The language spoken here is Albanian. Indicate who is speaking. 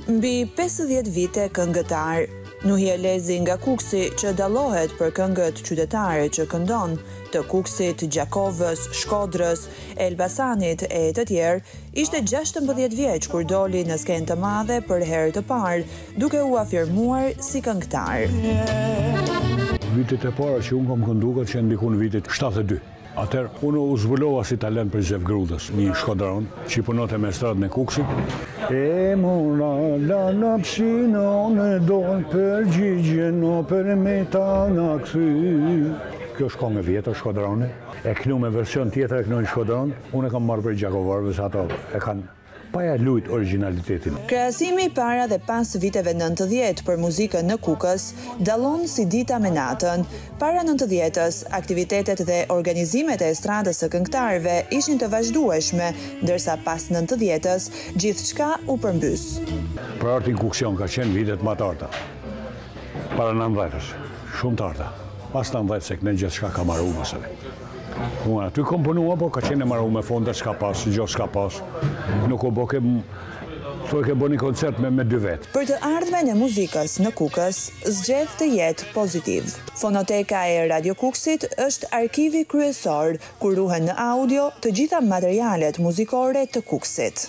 Speaker 1: Mbi 50 vite këngëtar, Nuhi Elezi nga Kuksi që dallohet për këngët qytetare që këndon, të Kuksit, Gjakovës, Shkodrës, Elbasanit e të tjerë, ishte 16 vjeç kur doli në skenë të madhe për herë të parë, duke u afirmuar si këngëtar.
Speaker 2: Vitet e para që unë kam këndu që ndiku në vitet 72. Atër, unë u zbulova si talent për Zef Grudës, një shkodron, që i punote me stradën e Kuksit. E mora la në psino në dojnë për gjigjen o për me ta në këthy. Kjo është kongë e vjetër, shkodrone. E kënu me version tjetër e kënu në shkodron, unë e kam marrë për Gjakovarve, se ato e kanë paja lujt originalitetin.
Speaker 1: Krahasimi para dhe pas viteve 90 për muzikën në Kukës dallon si dita me natën. Para 90-s, aktivitetet dhe organizimet e estradës së këngëtarëve ishin të vazhdueshme, ndërsa pas 90-s gjithçka u përmbys.
Speaker 2: Për artin Kuksion ka qenë vitet më të arta. Para 90-s, shumë të arta. Pas 90 se këne gjithçka ka marru mësëve. Unë aty komponua, po ka qenë e marru me fonda s'ka pas, gjo s'ka pas. Nuk u bo ke bo një koncert me 2 vetë.
Speaker 1: Për të ardhmen e muzikës në Kukës, zgjedh të jetë pozitiv. Fonoteka e Radio Kuksit është arkivi kryesor, ku ruhen në audio të gjitha materialet muzikore të Kuksit.